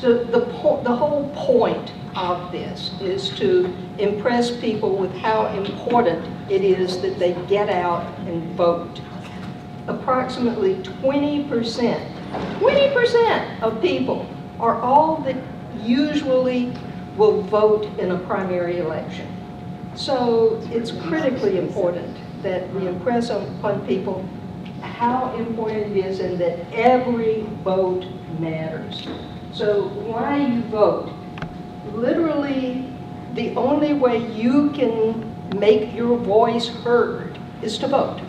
The whole point of this is to impress people with how important it is that they get out and vote. Approximately 20% of people are all that usually will vote in a primary election. So it's critically important that we impress upon people how important it is and that every vote matters. So why you vote? Literally, the only way you can make your voice heard is to vote.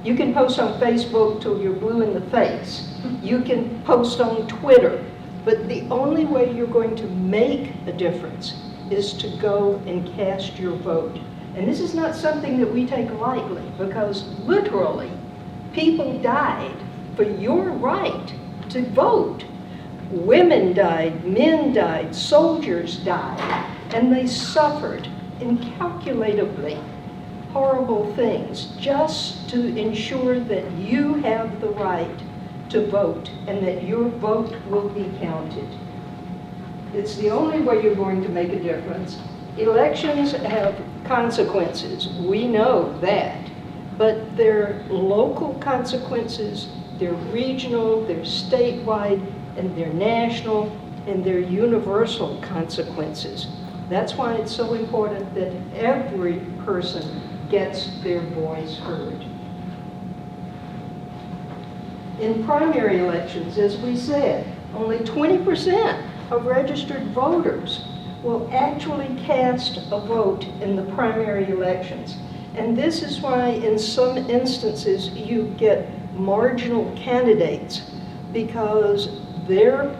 You can post on Facebook till you're blue in the face. You can post on Twitter. But the only way you're going to make a difference is to go and cast your vote. And this is not something that we take lightly, because literally, people died for your right to vote. Women died, men died, soldiers died, and they suffered incalculably horrible things just to ensure that you have the right to vote and that your vote will be counted. It's the only way you're going to make a difference. Elections have consequences, we know that, but they're local consequences, they're regional, they're statewide, and they're national, and they're universal consequences. That's why it's so important that every person gets their voice heard. In primary elections, as we said, only 20% of registered voters will actually cast a vote in the primary elections. And this is why in some instances you get marginal candidates, because their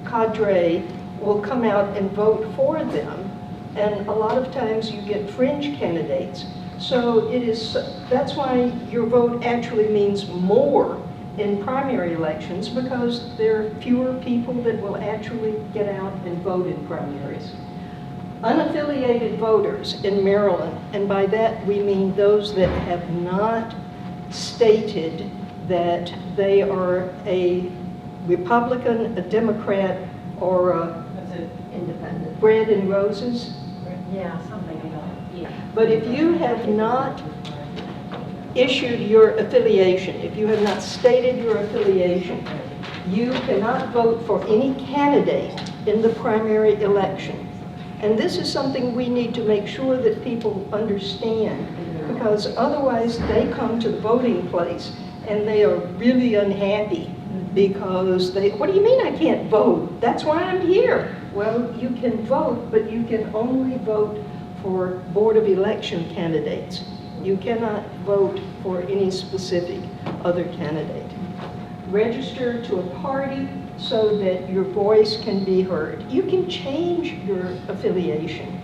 cadre will come out and vote for them. And a lot of times you get fringe candidates. So that's why your vote actually means more in primary elections, because there are fewer people that will actually get out and vote in primaries. Unaffiliated voters in Maryland, and by that we mean those that have not stated that they are a Republican, a Democrat, or a independent. bread and roses. Yeah, something like that. Yeah. But if you have not issued your affiliation, if you have not stated your affiliation, you cannot vote for any candidate in the primary election. And this is something we need to make sure that people understand, because otherwise they come to the voting place and they are really unhappy because what do you mean I can't vote? That's why I'm here. Well, you can vote, but you can only vote for Board of Election candidates. You cannot vote for any specific other candidate. Register to a party so that your voice can be heard. You can change your affiliation,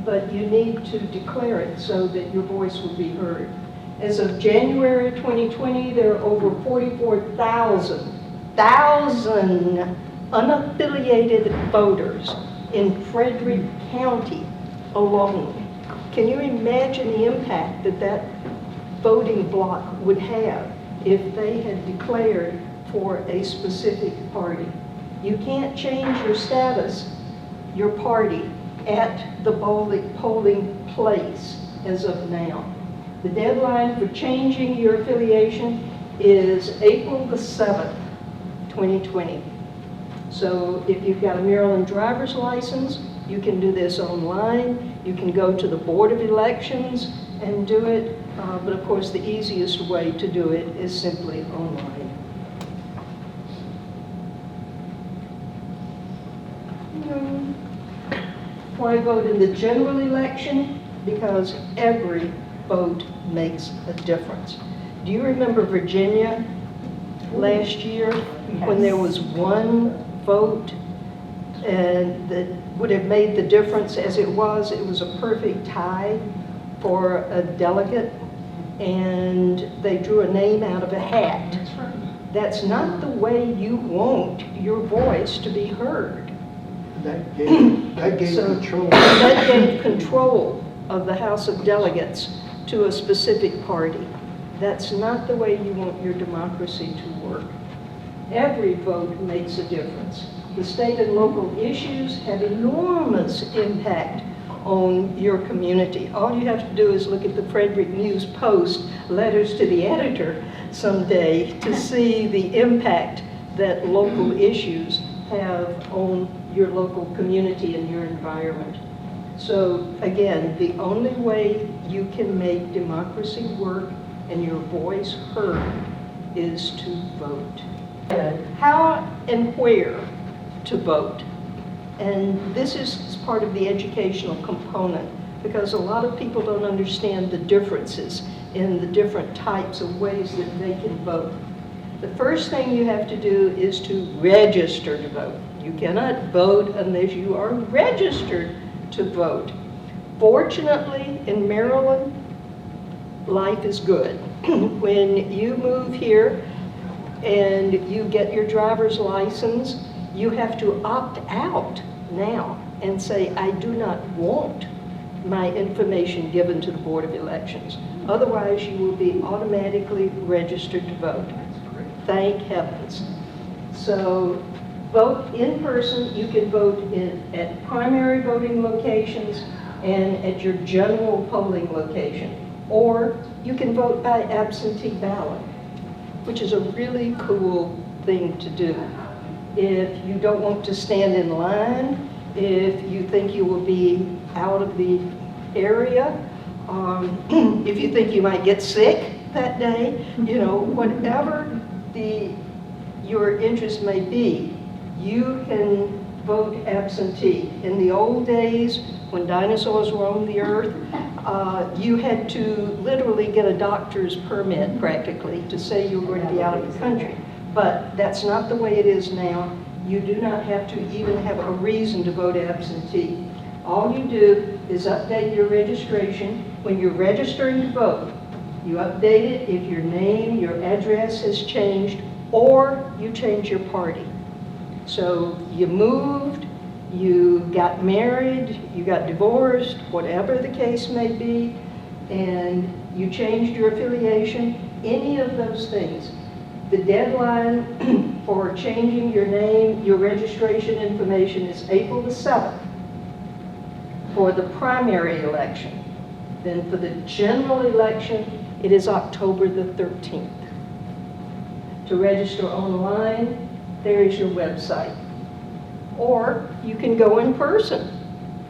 but you need to declare it so that your voice will be heard. As of January 2020, there are over 44,000 unaffiliated voters in Frederick County alone. Can you imagine the impact that that voting bloc would have if they had declared for a specific party? You can't change your status, your party, at the polling place as of now. The deadline for changing your affiliation is April the 7th, 2020. So if you've got a Maryland driver's license, you can do this online. You can go to the Board of Elections and do it. But of course, the easiest way to do it is simply online. Why vote in the general election? Because every vote makes a difference. Do you remember Virginia last year when there was one vote and that would have made the difference? As it was a perfect tie for a delegate, and they drew a name out of a hat. That's right. That's not the way you want your voice to be heard. That gave control. That gave control of the House of Delegates to a specific party. That's not the way you want your democracy to work. Every vote makes a difference. The state and local issues have enormous impact on your community. All you have to do is look at the Frederick News Post letters to the editor someday to see the impact that local issues have on your local community and your environment. So again, the only way you can make democracy work and your voice heard is to vote. How and where to vote. And this is part of the educational component, because a lot of people don't understand the differences in the different types of ways that they can vote. The first thing you have to do is to register to vote. You cannot vote unless you are registered to vote. Fortunately, in Maryland, life is good. When you move here and you get your driver's license, you have to opt out now and say, I do not want my information given to the Board of Elections. Otherwise, you will be automatically registered to vote. Thank heavens. So vote in person. You can vote at primary voting locations and at your general polling location. Or you can vote by absentee ballot, which is a really cool thing to do. If you don't want to stand in line, if you think you will be out of the area, if you think you might get sick that day, you know, whatever your interest may be, you can vote absentee. In the old days, when dinosaurs roamed the earth, you had to literally get a doctor's permit practically to say you were going to be out of the country. But that's not the way it is now. You do not have to even have a reason to vote absentee. All you do is update your registration. When you're registering to vote, you update it if your name, your address has changed, or you change your party. So you moved, you got married, you got divorced, whatever the case may be, and you changed your affiliation, any of those things. The deadline for changing your name, your registration information is April the 7th for the primary election. Then for the general election, it is October the 13th. To register online, there is your website. Or you can go in person.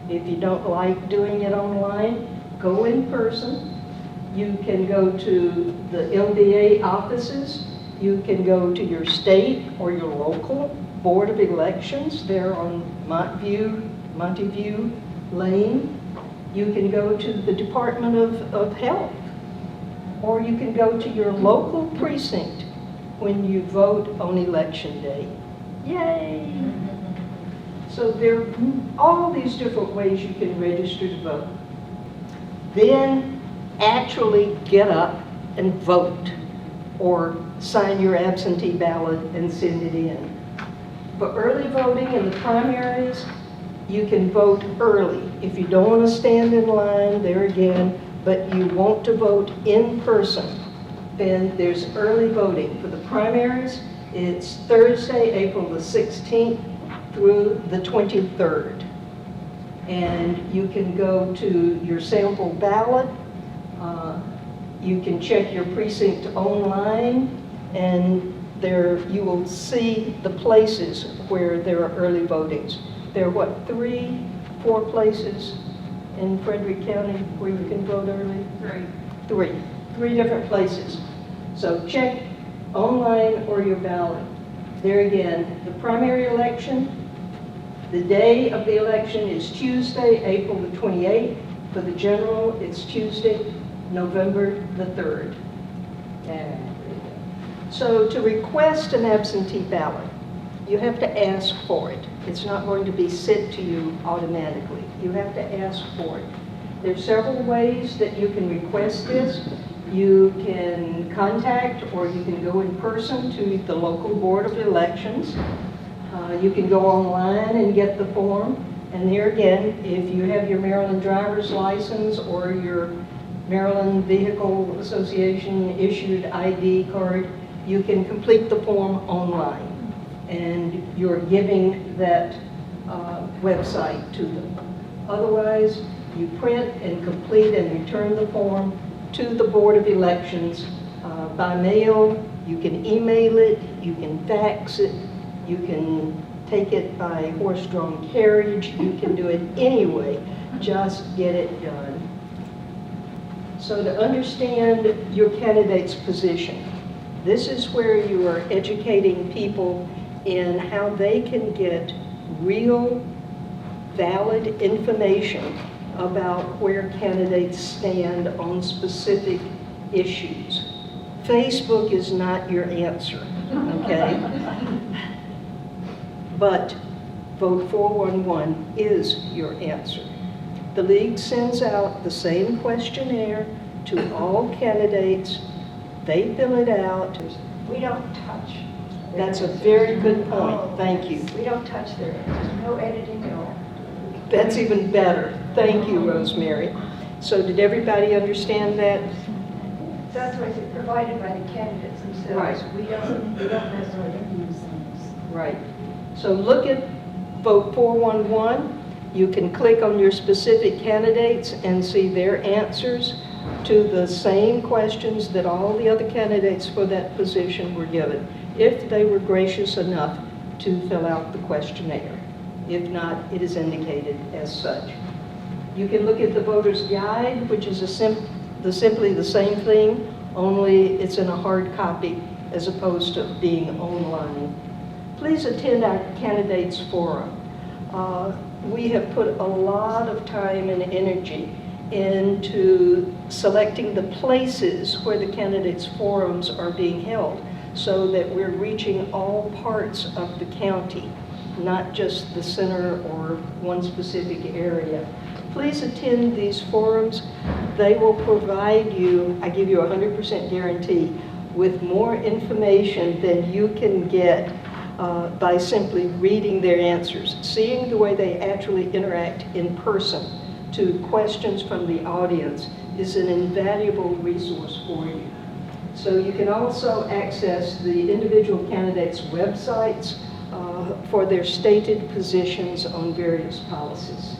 If you don't like doing it online, go in person. You can go to the LDA offices. You can go to your state or your local Board of Elections. They're on Montview Lane. You can go to the Department of Health. Or you can go to your local precinct when you vote on election day. Yay! So there are all these different ways you can register to vote. Then actually get up and vote, or sign your absentee ballot and send it in. For early voting in the primaries, you can vote early. If you don't want to stand in line, there again, but you want to vote in person, then there's early voting. For the primaries, it's Thursday, April the 16th through the 23rd. And you can go to your sample ballot. You can check your precinct online, and there you will see the places where there are early votings. There are, 4 places in Frederick County where you can vote early? Three different places. So check online or your ballot. There again, the primary election, the day of the election is Tuesday, April the 28th. For the general, it's Tuesday, November the 3rd. So to request an absentee ballot, you have to ask for it. It's not going to be sent to you automatically. You have to ask for it. There's several ways that you can request this. You can contact, or you can go in person to the local Board of Elections. You can go online and get the form. And there again, if you have your Maryland driver's license or your Maryland Vehicle Association issued ID card, you can complete the form online. and you're giving that website to them. Otherwise, you print and complete and return the form to the Board of Elections by mail. You can email it, you can fax it, you can take it by horse-drawn carriage, you can do it any way, just get it done. So to understand your candidate's position, this is where you are educating people in how they can get real, valid information about where candidates stand on specific issues. Facebook is not your answer, okay? But Vote 411 is your answer. The League sends out the same questionnaire to all candidates. They fill it out. We don't touch. That's a very good point. Thank you. We don't touch their answers, no editing at all. That's even better. Thank you, Rosemary. So did everybody understand that? That's what is provided by the candidates themselves. Right. We don't necessarily use things. Right. So look at Vote 411. You can click on your specific candidates and see their answers to the same questions that all the other candidates for that position were given, if they were gracious enough to fill out the questionnaire. If not, it is indicated as such. You can look at the voter's guide, which is simply the same thing, only it's in a hard copy as opposed to being online. Please attend our candidates forum. We have put a lot of time and energy into selecting the places where the candidates forums are being held so that we're reaching all parts of the county, not just the center or one specific area. Please attend these forums. They will provide you, I give you a 100% guarantee, with more information than you can get by simply reading their answers. Seeing the way they actually interact in person to questions from the audience is an invaluable resource for you. So you can also access the individual candidates' websites for their stated positions on various policies.